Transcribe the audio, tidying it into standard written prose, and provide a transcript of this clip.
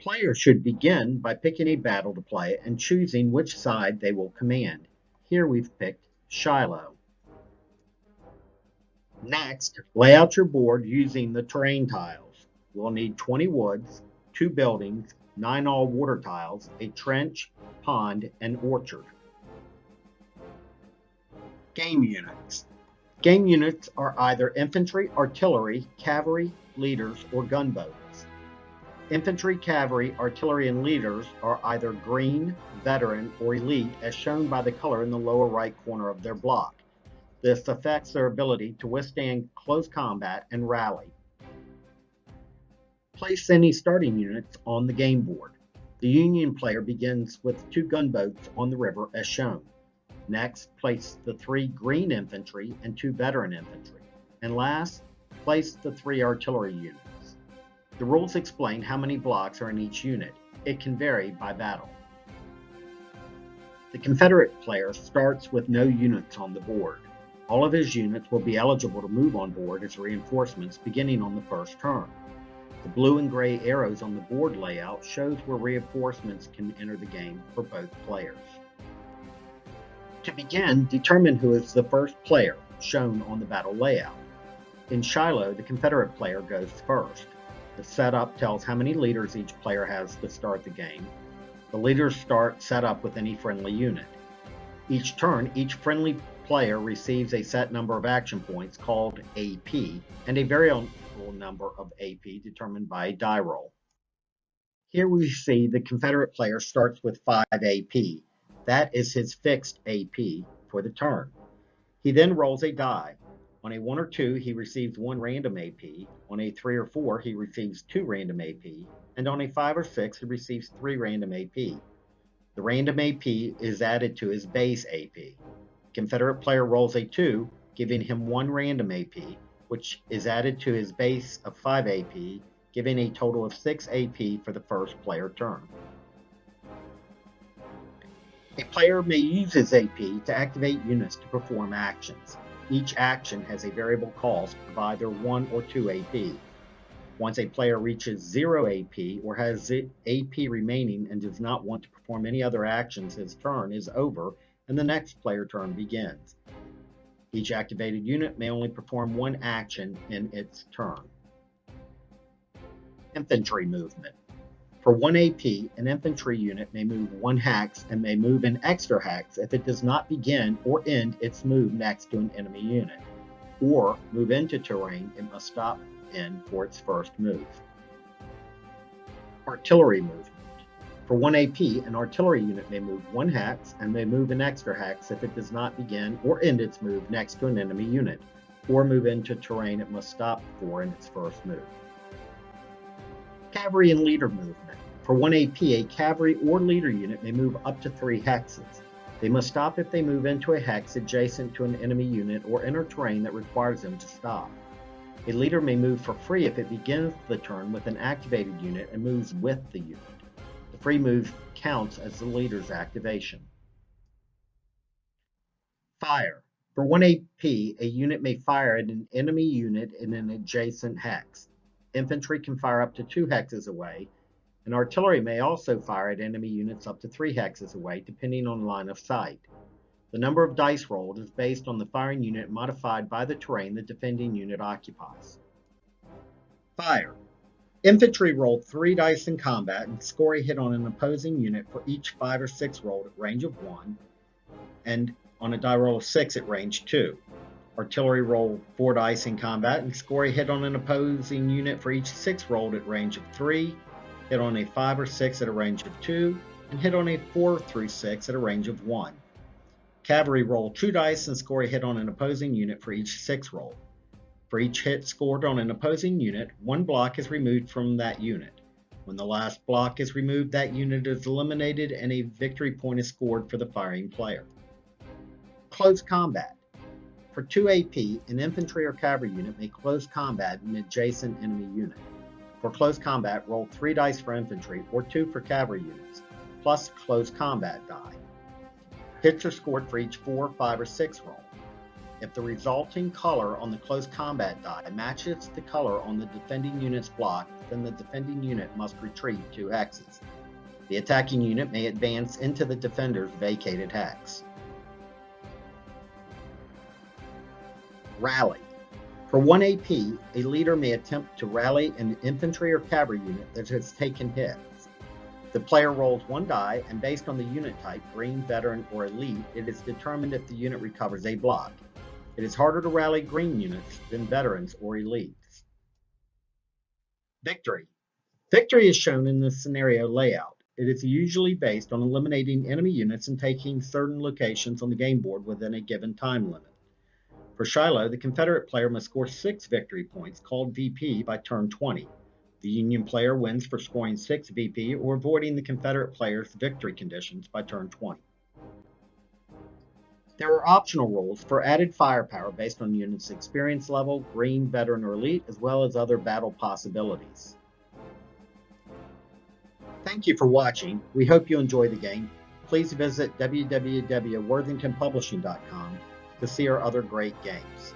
Players should begin by picking a battle to play and choosing which side they will command. Here we've picked Shiloh. Next, lay out your board using the terrain tiles. We'll need 20 woods, 2 buildings, 9 all water tiles, a trench, pond, and orchard. Game units. Game units are either infantry, artillery, cavalry, leaders, or gunboats. Infantry, cavalry, artillery, and leaders are either green, veteran, or elite, as shown by the color in the lower right corner of their block. This affects their ability to withstand close combat and rally. Place any starting units on the game board. The Union player begins with 2 gunboats on the river as shown. Next, place the 3 green infantry and 2 veteran infantry. And last, place the 3 artillery units. The rules explain how many blocks are in each unit. It can vary by battle. The Confederate player starts with no units on the board. All of his units will be eligible to move on board as reinforcements beginning on the first turn. The blue and gray arrows on the board layout shows where reinforcements can enter the game for both players. To begin, determine who is the first player, shown on the battle layout. In Shiloh, the Confederate player goes first. The setup tells how many leaders each player has to start the game. The leaders start set up with any friendly unit. Each turn, each friendly player receives a set number of action points called AP and a variable number of AP determined by a die roll. Here we see the Confederate player starts with 5 AP. That is his fixed AP for the turn. He then rolls a die. On a 1 or 2, he receives 1 random AP. On a 3 or 4, he receives 2 random AP. And on a 5 or 6, he receives 3 random AP. The random AP is added to his base AP. Confederate player rolls a 2, giving him 1 random AP, which is added to his base of 5 AP, giving a total of 6 AP for the first player turn. A player may use his AP to activate units to perform actions. Each action has a variable cost of either 1 or 2 AP. Once a player reaches 0 AP or has AP remaining and does not want to perform any other actions, his turn is over and the next player turn begins. Each activated unit may only perform 1 action in its turn. Infantry movement. For 1 AP, an infantry unit may move 1 hex and may move an extra hex if it does not begin or end its move next to an enemy unit, or move into terrain it must stop in for its first move. Artillery movement. For 1 AP, an artillery unit may move 1 hex and may move an extra hex if it does not begin or end its move next to an enemy unit, or move into terrain it must stop for in its first move. Cavalry and leader movement. For 1 AP, a cavalry or leader unit may move up to 3 hexes. They must stop if they move into a hex adjacent to an enemy unit or enter terrain that requires them to stop. A leader may move for free if it begins the turn with an activated unit and moves with the unit. The free move counts as the leader's activation. Fire. For 1 AP, a unit may fire at an enemy unit in an adjacent hex. Infantry can fire up to 2 hexes away, and artillery may also fire at enemy units up to 3 hexes away, depending on line of sight. The number of dice rolled is based on the firing unit modified by the terrain the defending unit occupies. Fire. Infantry roll 3 dice in combat and score a hit on an opposing unit for each 5 or 6 rolled at range of 1, and on a die roll of 6 at range 2. Artillery roll 4 dice in combat and score a hit on an opposing unit for each 6 rolled at range of 3, hit on a 5 or 6 at a range of 2, and hit on a 4 through 6 at a range of 1. Cavalry roll 2 dice and score a hit on an opposing unit for each 6 rolled. For each hit scored on an opposing unit, 1 block is removed from that unit. When the last block is removed, that unit is eliminated and a victory point is scored for the firing player. Close combat. For 2 AP, an infantry or cavalry unit may close combat an adjacent enemy unit. For close combat, roll 3 dice for infantry or 2 for cavalry units, plus close combat die. Hits are scored for each 4, 5, or 6 roll. If the resulting color on the close combat die matches the color on the defending unit's block, then the defending unit must retreat 2 hexes. The attacking unit may advance into the defender's vacated hex. Rally. For 1 AP, a leader may attempt to rally an infantry or cavalry unit that has taken hits. The player rolls 1 die, and based on the unit type, green, veteran, or elite, it is determined if the unit recovers a block. It is harder to rally green units than veterans or elites. Victory. Victory is shown in the scenario layout. It is usually based on eliminating enemy units and taking certain locations on the game board within a given time limit. For Shiloh, the Confederate player must score 6 victory points, called VP, by turn 20. The Union player wins for scoring 6 VP or avoiding the Confederate player's victory conditions by turn 20. There are optional rules for added firepower based on unit's experience level, green, veteran, or elite, as well as other battle possibilities. Thank you for watching. We hope you enjoy the game. Please visit www.worthingtonpublishing.com to see our other great games.